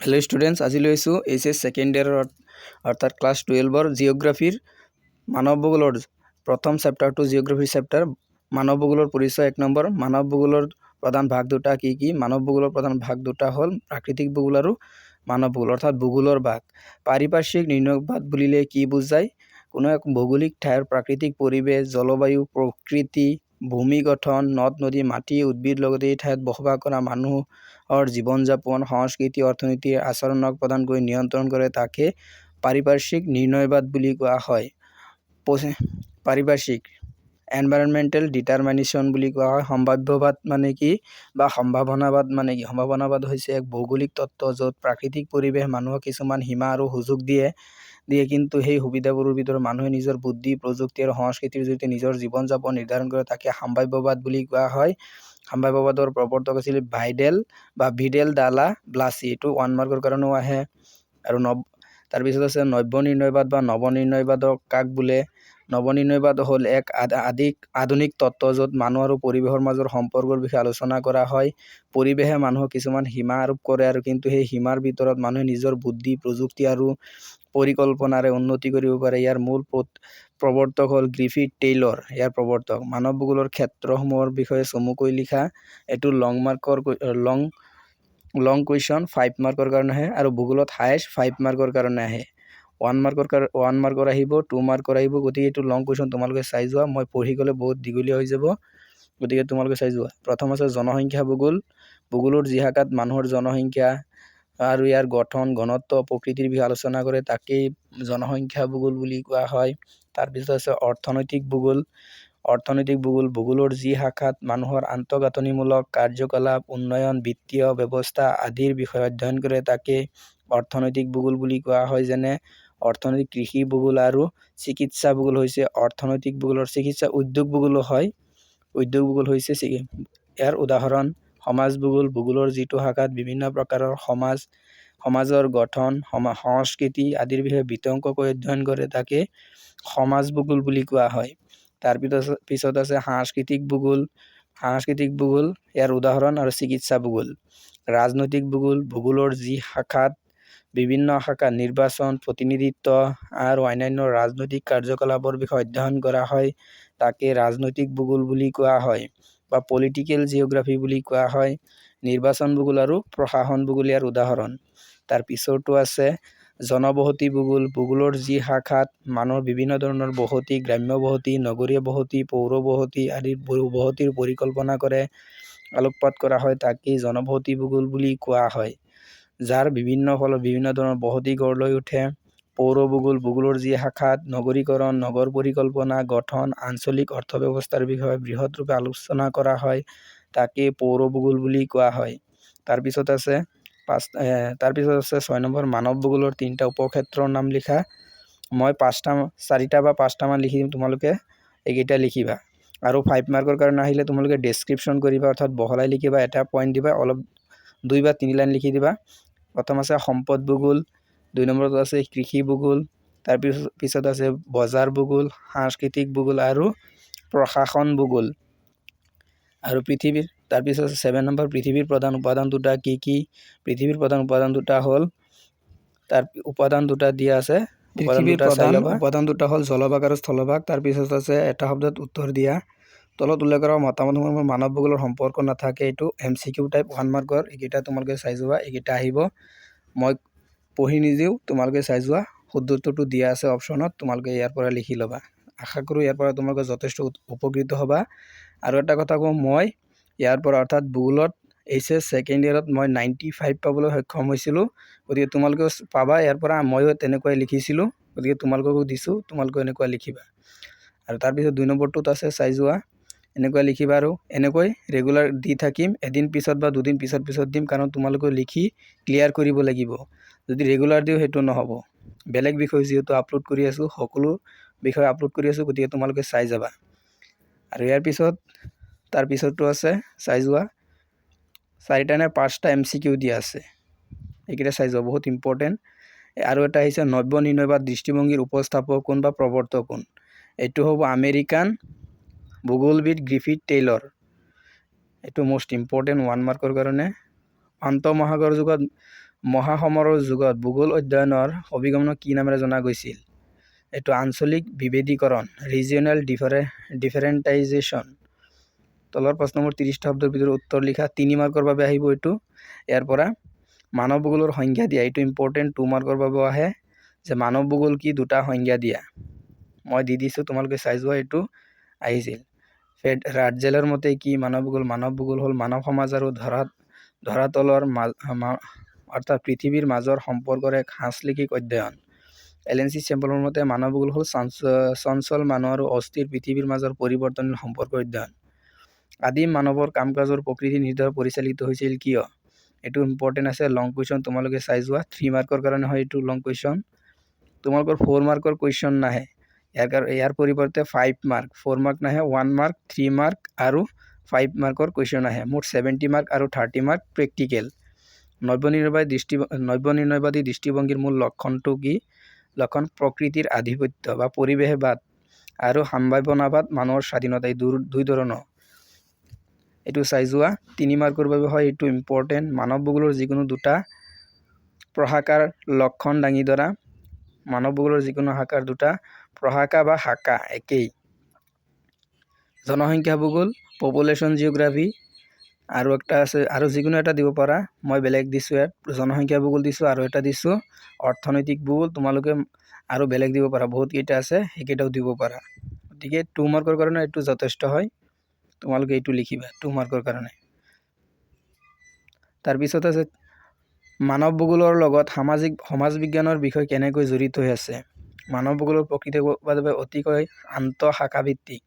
Hello' students, আজি লৈছোঁ HS second ইয়াৰৰ অৰ্থাৎ ক্লাছ 12ৰ জিঅ'গ্ৰাফীৰ মানৱ ভূগোলৰ প্ৰথম চেপ্টাৰটো জিঅ'গ্ৰাফী চেপ্টাৰ মানৱ ভূগোলৰ পৰিচয় 1 নম্বৰ। মানৱ ভূগোলৰ প্ৰধান ভাগ দুটা কি কি? মানৱ ভূগোলৰ প্ৰধান ভাগ দুটা হ'ল প্ৰাকৃতিক ভূগোল আৰু মানৱ ভূগোল অৰ্থাৎ ভূগোলৰ ভাগ। পাৰিপাৰ্শ্বিক নিৰ্ণয়বাদ বুলিলে কি বুজায়? কোনো এক ভৌগোলিক ঠাইৰ প্ৰাকৃতিক পৰিৱেশ, জলবায়ু, প্ৰকৃতি, ভূমি গঠন, নদ নদী, মাটি, উদ্ভিদ লগতে এই ঠাইত বসবাস কৰা মানুহৰ জীৱন যাপন, সংস্কৃতি, অৰ্থনীতি, আচৰণক প্ৰধানকৈ নিয়ন্ত্ৰণ কৰে, তাকে পাৰিপাৰ্শ্বিক নিৰ্ণয়বাদ বুলি কোৱা হয়। পাৰিপাৰ্শ্বিক এনভাইৰনমেণ্টেল ডিটাৰমিনেশ্যন বুলি কোৱা হয়। সম্ভাৱ্যবাদ মানে কি বা সম্ভাৱনাবাদ মানে কি? সম্ভাৱনাবাদ হৈছে এক ভৌগোলিক তত্ত্ব য'ত প্ৰাকৃতিক পৰিৱেশ মানুহক কিছুমান সীমা আৰু সুযোগ দিয়ে, কিন্তু সেই সুবিধাবোৰৰ ভিতৰত মানুহে নিজৰ বুদ্ধি, প্ৰযুক্তি আৰু সংস্কৃতিৰ জৰিয়তে নিজৰ জীৱন যাপন নিৰ্ধাৰণ কৰে, তাকে সম্ভাৱ্যবাদ বুলি কোৱা হয়। সম্ভাৱ্যবাদৰ প্ৰৱৰ্তক আছিল ভিডেল দা ব্লাছি। এইটো 1 মাৰ্কৰ কাৰণেও আহে। আৰু তাৰপিছত আছে নব্য নিৰ্ণয়বাদ বা নৱনিৰ্ণয়বাদক কাক বোলে? নৱনিৰ্ণয়বাদ হ'ল এক আধুনিক তত্ত্ব য'ত মানুহ আৰু পৰিৱেশৰ মাজৰ সম্পৰ্কৰ বিষয়ে আলোচনা কৰা হয়। পৰিৱেশে মানুহক কিছুমান সীমা আৰোপ কৰে আৰু কিন্তু সেই সীমাৰ ভিতৰত মানুহে নিজৰ বুদ্ধি, প্ৰযুক্তি আৰু পৰিকল্পনাৰে উন্নতি কৰিব পাৰে। ইয়াৰ মূল প্ৰৱৰ্তক হ'ল গ্ৰিফিথ টেইলৰ। ইয়াৰ প্ৰৱৰ্তক মানৱ ভূগোলৰ ক্ষেত্ৰসমূহৰ বিষয়ে চমুকৈ লিখা। এইটো লং কুৱেশ্যন 5 মাৰ্কৰ কাৰণে আহে আৰু ভূগোলত হায়েষ্ট 5 মাৰ্কৰ কাৰণে আহে। 1 মাৰ্কৰ আহিব, 2 মাৰ্কৰ আহিব। গতিকে এইটো লং কুৱেশ্যন তোমালোকে চাই যোৱা। মই পঢ়ি গ'লে বহুত দীঘলীয়া হৈ যাব, গতিকে তোমালোকে চাই যোৱা। প্ৰথম আছে জনসংখ্যা ভূগোল। ভূগোলৰ যি শাখাত মানুহৰ জনসংখ্যা আৰু ইয়াৰ গঠন, ঘনত্ব, প্ৰকৃতিৰ বিষয়ে আলোচনা কৰে, তাকেই জনসংখ্যা ভূগোল বুলি কোৱা হয়। তাৰপিছত আছে অৰ্থনৈতিক ভূগোল। অৰ্থনৈতিক ভূগোল ভূগোলৰ যি শাখাত মানুহৰ আন্তঃগাঁথনিমূলক কাৰ্যকলাপ, উন্নয়ন, বিত্তীয় ব্যৱস্থা আদিৰ বিষয়ে অধ্যয়ন কৰে, তাকে অৰ্থনৈতিক ভূগোল বুলি কোৱা হয়। যেনে অৰ্থনৈতিক কৃষি ভূগোল আৰু চিকিৎসা ভূগোল হৈছে অৰ্থনৈতিক ভূগোলৰ চিকিৎসা। উদ্যোগ ভূগোলো হয়। উদ্যোগ ভূগোল হৈছে ইয়াৰ উদাহৰণ। সমাজ ভূগোল ভূগোলৰ যিটো শাখাত বিভিন্ন প্ৰকাৰৰ সমাজৰ গঠন, সংস্কৃতি আদিৰ বিষয়ে বিতংকৈ অধ্যয়ন কৰে, তাকে সমাজ ভূগোল বুলি কোৱা হয়। তাৰপিছত আছে সাংস্কৃতিক ভূগোল। সাংস্কৃতিক ভূগোল ইয়াৰ উদাহৰণ আৰু চিকিৎসা ভূগোল। ৰাজনৈতিক ভূগোল ভূগোলৰ যি শাখাত বিভিন্ন শাখাত নিৰ্বাচন, প্ৰতিনিধিত্ব আৰু অন্যান্য ৰাজনৈতিক কাৰ্যকলাপৰ বিষয়ে অধ্যয়ন কৰা হয়, তাকে ৰাজনৈতিক ভূগোল বুলি কোৱা হয় বা পলিটিকেল জিঅ'গ্ৰাফী বুলি কোৱা হয়। নিৰ্বাচন ভূগোল আৰু প্ৰশাসন ভূগোল ইয়াৰ উদাহৰণ। তাৰ পিছৰটো আছে জনবসতি ভূগোল। ভূগোলৰ যি শাখাত মানুহৰ বিভিন্ন ধৰণৰ বসতি, গ্ৰাম্য বসতি, নগৰীয়া বসতি, পৌৰ বসতি আদিৰ বসতিৰ পৰিকল্পনা কৰে, আলোকপাত কৰা হয়, তাকেই জনবসতি ভূগোল বুলি কোৱা হয়। যাৰ ফলত বিভিন্ন ধৰণৰ বসতি গঢ় লৈ উঠে। পৌৰ ভূগোল ভূগোলৰ যি শাখাত নগৰীকৰণ, নগৰ পৰিকল্পনা, গঠন, আঞ্চলিক অৰ্থব্যৱস্থাৰ বিষয়ে বৃহৎ ৰূপে আলোচনা কৰা হয়, তাকে পৌৰ ভূগোল বুলি কোৱা হয়। তাৰপিছত আছে 6 নম্বৰ মানৱ ভূগোলৰ 3টা উপক্ষেত্ৰৰ নাম লিখা। মই 4টা বা 5টামান লিখি দিম, তোমালোকে এইকেইটা লিখিবা। আৰু 5 মাৰ্কৰ কাৰণে আহিলে তোমালোকে ডেছক্ৰিপশ্যন কৰিবা, অৰ্থাৎ বহলাই লিখিবা, এটা পইণ্ট দিবা, অলপ 2 বা 3 লাইন লিখি দিবা। প্ৰথম আছে সম্পদ ভূগোল, 2 নম্বৰত আছে কৃষি ভূগোল, তাৰপিছত আছে বজাৰ ভূগোল, সাংস্কৃতিক ভূগোল আৰু প্ৰশাসন ভূগোল। আৰু তাৰপিছত 7 নম্বৰ পৃথিৱীৰ প্ৰধান উপাদান দুটা কি কি? পৃথিৱীৰ প্ৰধান উপাদান দুটা হ'ল উপাদান দুটা দিয়া আছে। পৃথিৱীৰ প্ৰধান উপাদান দুটা হ'ল জলভাগ আৰু স্থলভাগ। তাৰপিছত আছে এটা শব্দত উত্তৰ দিয়া। তলত উল্লেখ কৰা মতামতসমূহৰ মানৱ ভূগোলৰ সম্পৰ্ক নাথাকে। এইটো MCQ টাইপ 1 মাৰ্কৰ। এইকেইটা তোমালোকে চাই যোৱা, এইকেইটা আহিব। মই পঢ়ি নিদিওঁ, তোমালোকে চাই যোৱা। শুদ্ধটো দিয়া আছে অপশ্যনত, তোমালোকে ইয়াৰ পৰা লিখি ল'বা। আশা কৰোঁ ইয়াৰ পৰা তোমালোকে যথেষ্ট উপকৃত হ'বা। আৰু এটা কথা কওঁ, মই ইয়াৰ পৰা অৰ্থাৎ ভূগোলত এইচএছ ছেকেণ্ড ইয়াৰত মই 95 পাবলৈ সক্ষম হৈছিলোঁ। গতিকে তোমালোকেও পাবা ইয়াৰ পৰা। ময়ো তেনেকুৱাই লিখিছিলোঁ, গতিকে তোমালোককো দিছোঁ, তোমালোকেও এনেকুৱা লিখিবা। আৰু তাৰপিছত 2 নম্বৰটোত আছে, চাই যোৱা। এনেকুৱা লিখিবা আৰু এনেকৈ ৰেগুলাৰ দি থাকিম। এদিন পিছত বা 2 দিন পিছত দিম, কাৰণ তোমালোকে লিখি ক্লিয়াৰ কৰিব লাগিব। যদি ৰেগুলাৰ দিওঁ সেইটো নহ'ব। বেলেগ বিষয় যিহেতু আপলোড কৰি আছোঁ, সকলো বিষয় আপলোড কৰি আছোঁ, গতিকে তোমালোকে চাই যাবা। আৰু ইয়াৰ পিছত তাৰপিছতটো আছে, চাই যোৱা। 4টা নে 5টা MCQ দিয়া আছে, এইকেইটা চাই যোৱা, বহুত ইম্পৰ্টেণ্ট। আৰু এটা আহিছে নব্য নিৰ্ণয়বাদ দৃষ্টিভংগীৰ উপস্থাপক কোন বা প্ৰৱৰ্তক কোন? এইটো হ'ব আমেৰিকান ভূগোলবিদ গ্ৰিফিথ টেইলৰ। এইটো মষ্ট ইম্পৰ্টেণ্ট 1 মাৰ্কৰ কাৰণে। আন্তঃমহাসাগৰ যুগত মহাসমৰৰ যুগত ভূগোল অধ্যয়নৰ অভিগমনক কি নামেৰে জনা গৈছিল? এইটো আঞ্চলিক বিভেদীকৰণ, ৰিজিয়নেল ডিফাৰেণ্টাইজেশ্যন। তলৰ প্ৰশ্ন নম্বৰ 30টা শব্দৰ ভিতৰত উত্তৰ লিখা। 3 মাৰ্কৰ বাবে আহিব এইটো। ইয়াৰ পৰা মানৱ ভূগোলৰ সংজ্ঞা দিয়া, এইটো ইম্পৰ্টেণ্ট 2 মাৰ্কৰ বাবে আহে যে মানৱ ভূগোল কি, 2টা সংজ্ঞা দিয়া। মই দি দিছোঁ, তোমালোকে চাই যোৱা। এইটো আহিছিল ৰাটজেলৰ মতে কি মানৱ ভূগোল? মানৱ ভূগোল হ'ল মানৱ সমাজ আৰু ধৰাতলৰ অৰ্থাৎ পৃথিৱীৰ মাজৰ সম্পৰ্কৰ এক সাংশ্লিক অধ্যয়ন। এলেন চি চেম্পলৰ মতে মানৱ ভূগোল হ'ল চঞ্চল মানুহ আৰু অস্থিৰ পৃথিৱীৰ মাজৰ পৰিৱৰ্তনশীল সম্পৰ্কৰ অধ্যয়ন। আদিম মানৱৰ কাম কাজৰ প্ৰকৃতি নিৰ্ধাৰণ পৰিচালিত হৈছিল কিয়? এইটো ইম্পৰ্টেণ্ট আছে, লং কুৱেশ্যন, তোমালোকে চাই যোৱা। 3 মাৰ্কৰ কাৰণে হয় এইটো লং কুৱেশ্যন। তোমালোকৰ 4 মাৰ্কৰ কুৱেশ্যন নাহে, ইয়াৰ পৰিৱৰ্তে 5 মাৰ্ক, 4 মাৰ্ক নাহে, 1 মাৰ্ক, 3 মাৰ্ক আৰু 5 মাৰ্কৰ কুৱেশ্যন আহে। মুঠ 70 মাৰ্ক আৰু 30 মাৰ্ক প্ৰেক্টিকেল। নব্য-নিৰ্ণয়বাদী দৃষ্টিভংগীৰ মূল লক্ষণটো কি? লক্ষণ প্ৰকৃতিৰ আধিপত্য বা পৰিৱেশবাদ আৰু সম্ভাৱনাবাদ, মানুহৰ স্বাধীনতা, এই 2 ধৰণৰ। এইটো চাই যোৱা। 3 মাৰ্কৰ বাবে হয় এইটো ইম্পৰ্টেণ্ট। মানৱ ভূগোলৰ যিকোনো 2টা প্ৰশাখাৰ লক্ষণ দাঙি ধৰা। মানৱ ভূগোলৰ যিকোনো শাখাৰ 2টা প্ৰশাখা বা শাখা একেই। জনসংখ্যা ভূগোল, পপুলেশ্যন জিঅ'গ্ৰাফি, আৰু একটা আছে, আৰু যিকোনো এটা দিব পাৰা। মই বেলেগ দিছোঁ, ইয়াত জনসংখ্যা ভূগোল দিছোঁ, আৰু এটা দিছোঁ অৰ্থনৈতিক ভূগোল। তোমালোকে আৰু বেলেগ দিব পাৰা, বহুত কেইটা আছে, সেইকেইটাও দিব পাৰা। গতিকে 2 মাৰ্কৰ কাৰণে এইটো যথেষ্ট হয়, তোমালোকে এইটো লিখিবা 2 মাৰ্কৰ কাৰণে। তাৰপিছত আছে মানৱ ভূগোলৰ লগত সমাজ বিজ্ঞানৰ বিষয় কেনেকৈ জড়িত হৈ আছে? মানৱ ভূগোলৰ প্ৰকৃতিবাদে অতিকৈ আন্তঃশাখাভিত্তিক।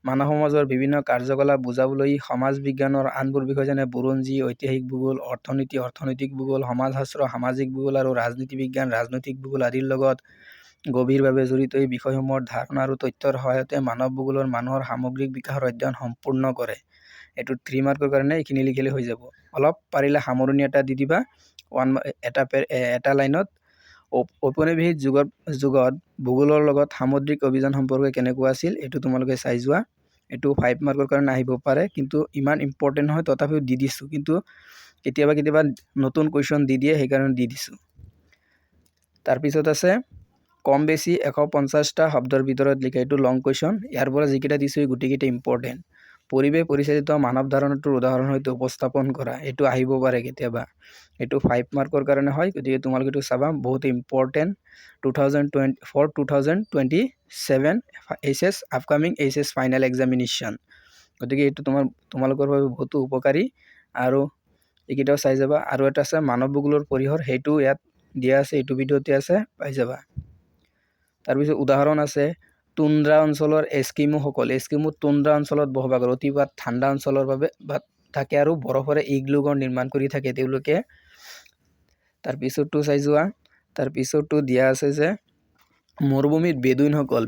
মানৱ সমাজৰ বিভিন্ন কাৰ্যকলাপ বুজাবলৈ সমাজ বিজ্ঞানৰ আনবোৰ বিষয় যেনে বুৰঞ্জী, ঐতিহাসিক ভূগোল, অৰ্থনৈতিক ভূগোল, সমাজশাস্ত্ৰ, সামাজিক ভূগোল আৰু ৰাজনীতি বিজ্ঞান, ৰাজনৈতিক ভূগোল আদিৰ লগত গভীৰভাৱে জড়িত। এই বিষয়সমূহৰ ধাৰণা আৰু তথ্যৰ সহায়তে মানৱ ভূগোলৰ মানুহৰ সামগ্ৰিক বিকাশৰ অধ্যয়ন সম্পূৰ্ণ কৰে। এইটো 3 মাৰ্কৰ কাৰণে এইখিনি লিখিলে হৈ যাব। অলপ পাৰিলে সামৰণি এটা দি দিবা এটা লাইনত। ঔপনিবেশিক যুগত ভূগোলৰ লগত সামুদ্ৰিক অভিযান সম্পৰ্কে কেনেকুৱা আছিল, এইটো তোমালোকে চাই যোৱা। এইটো 5 মাৰ্কৰ কাৰণে আহিব পাৰে, কিন্তু ইমান ইম্পৰ্টেণ্ট নহয়, তথাপিও দি দিছোঁ। কিন্তু কেতিয়াবা নতুন কুৱেশ্যন দি দিয়ে, সেইকাৰণে দি দিছোঁ। তাৰপিছত আছে কম বেছি 150টা শব্দৰ ভিতৰত লিখা, এইটো লং কুৱেশ্যন। ইয়াৰ পৰা যিকেইটা দিছোঁ এই গোটেইকেইটা ইম্পৰ্টেণ্ট। পৰিৱেশ পৰিচালিত মানৱ ধাৰণাটোৰ উদাহৰণ সৈতে উপস্থাপন কৰা, এইটো আহিব পাৰে কেতিয়াবা। এইটো 5 মাৰ্কৰ কাৰণে হয়, গতিকে তোমালোকে এইটো চাবা, বহুত important. 2027 HS upcoming HS final examination. গতিকে এইটো তোমালোকৰ বাবে বহুতো উপকাৰী, আৰু এইকেইটাও চাই যাবা। আৰু এটা আছে মানৱ ভূগোলৰ পৰিসৰ, সেইটো ইয়াত দিয়া আছে, এইটো ভিডিঅ'তে আছে, পাই যাবা। তাৰপিছত উদাহৰণ আছে টুন্দ্ৰা অঞ্চলৰ এস্কিমো টুন্দ্ৰা অঞ্চলত বসবাস কৰে, অতিপাত ঠাণ্ডা অঞ্চলৰ বাবে থাকে আৰু বৰফেৰে ইগলুঘৰ নিৰ্মাণ কৰি থাকে তেওঁলোকে। তাৰপিছতটো চাই যোৱা। তাৰপিছতটো দিয়া আছে যে মৰুভূমিত বেদুইনসকল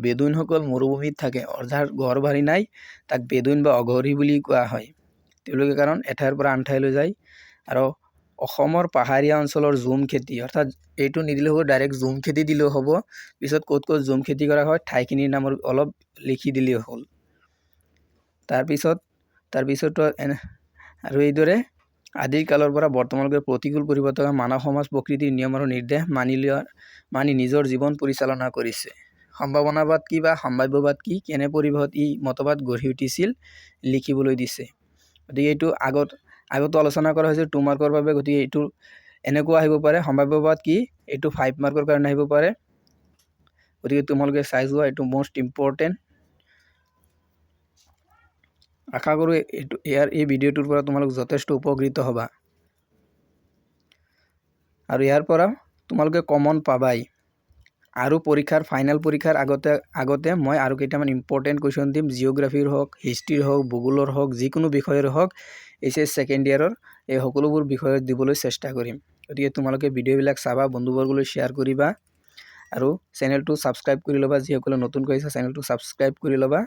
মৰুভূমিত থাকে, অৰ্থাৎ ঘৰ বাৰী নাই, তাক বেদুইন বা অঘৰী বুলি কোৱা হয়। তেওঁলোকে কাৰণ এঠাইৰ পৰা আন ঠাইলৈ যায়। আৰু অসমৰ পাহাৰীয়া অঞ্চলৰ ঝুম খেতি, অৰ্থাৎ এইটো নিদিলেও হ'ব, ডাইৰেক্ট ঝুম খেতি দিলেও হ'ব। পিছত ক'ত ঝুম খেতি কৰা হয় ঠাইখিনিৰ নাম অলপ লিখি দিলেও হ'ল। তাৰপিছতো আৰু এইদৰে আদিৰ কালৰ পৰা বৰ্তমানলৈকে প্ৰতিকূল পৰিৱৰ্তন মানৱ সমাজ প্ৰকৃতিৰ নিয়ম আৰু নিৰ্দেশ মানি নিজৰ জীৱন পৰিচালনা কৰিছে। সম্ভাৱনাবাদ কি বা সম্ভাৱ্যবাদ কি, কেনে পৰিৱেশত ই মতবাদ গঢ়ি উঠিছিল, লিখিবলৈ দিছে। গতিকে এইটো আগতো আলোচনা কৰা হৈছে 2 মাৰ্কৰ বাবে। গতিকে এইটো এনেকুৱা আহিব পাৰে, সম্ভাৱ্যবাদ কি, এইটো 5 মাৰ্কৰ কাৰণে আহিব পাৰে। গতিকে তোমালোকে চাই যোৱা, এইটো মোষ্ট ইম্পৰ্টেণ্ট। আশা কৰোঁ এই ভিডিঅ'টোৰ পৰা তোমালোক যথেষ্ট উপকৃত হ'বা, আৰু ইয়াৰ পৰা তোমালোকে কমন পাবাই। আৰু ফাইনেল পৰীক্ষাৰ আগতে মই আৰু কেইটামান ইম্পৰ্টেণ্ট কুৱেশ্যন দিম, জিঅ'গ্ৰাফিৰ হওক, হিষ্ট্ৰীৰ হওক, ভূগোলৰ হওক, যিকোনো বিষয়ৰ হওক, HS ছেকেণ্ড ইয়াৰৰ এই সকলোবোৰ বিষয়ত দিবলৈ চেষ্টা কৰিম। গতিকে তোমালোকে ভিডিঅ'বিলাক চাবা, বন্ধুবৰ্গলৈ শ্বেয়াৰ কৰিবা, আৰু চেনেলটো ছাবস্ক্ৰাইব কৰি ল'বা। যিসকলে নতুনকৈ আহিছে চেনেলটো ছাবস্ক্ৰাইব কৰি ল'বা,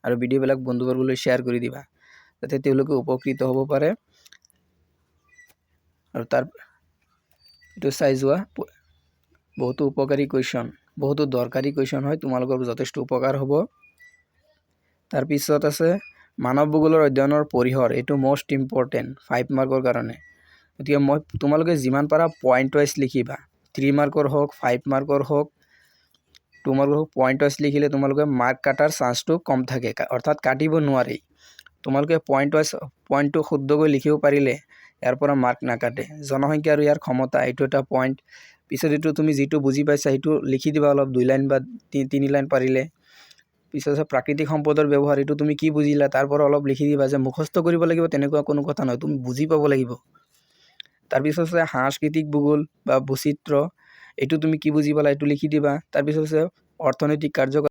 আৰু ভিডিঅ'বিলাক বন্ধুবৰ্গলৈ শ্বেয়াৰ কৰি দিবা, যাতে তেওঁলোকে উপকৃত হ'ব পাৰে। আৰু এইটো চাই যোৱা, বহুতো উপকাৰী কুৱেশ্যন, বহুতো দৰকাৰী কুৱেশ্যন হয়, তোমালোকৰ যথেষ্ট উপকাৰ হ'ব। তাৰপিছত আছে মানৱ ভূগোলৰ অধ্যয়নৰ পৰিসৰ, এইটো মোষ্ট ইম্পৰ্টেণ্ট 5 মাৰ্কৰ কাৰণে। গতিকে মই তোমালোকে যিমান পাৰা পইণ্ট ৱাইজ লিখিবা, 3 মাৰ্কৰ হওক 5 মাৰ্কৰ হওক 2 মাৰ্কৰ হওক, পইণ্ট ৱাইজ লিখিলে তোমালোকে মাৰ্ক কাটাৰ চান্সটো কম থাকে, অৰ্থাৎ কাটিব নোৱাৰি। তোমালোকে পইণ্ট ৱাইজ পইণ্টটো শুদ্ধকৈ লিখিব পাৰিলে ইয়াৰ পৰা মাৰ্ক নাকাটে। জনসংখ্যা আৰু ইয়াৰ ক্ষমতা এইটো এটা পইণ্ট। পিছত এইটো তুমি যিটো বুজি পাইছা সেইটো লিখি দিবা অলপ 2 লাইন বা 3 লাইন পাৰিলে। পিছত প্ৰাকৃতিক সম্পদৰ ব্যৱহাৰ, এইটো তুমি কি বুজিলা তাৰ পৰা অলপ লিখি দিবা, যে মুখস্থ কৰিব লাগিব তেনেকুৱা কোনো কথা নহয়, তুমি বুজি পাব লাগিব। তাৰপিছত আছে সাংস্কৃতিক ভূগোল বা বৈচিত্ৰ্য, এইটো তুমি কি বুজি পালা এইটো লিখি দিবা। তাৰপিছত আছে অৰ্থনৈতিক কাৰ্যকলাপ,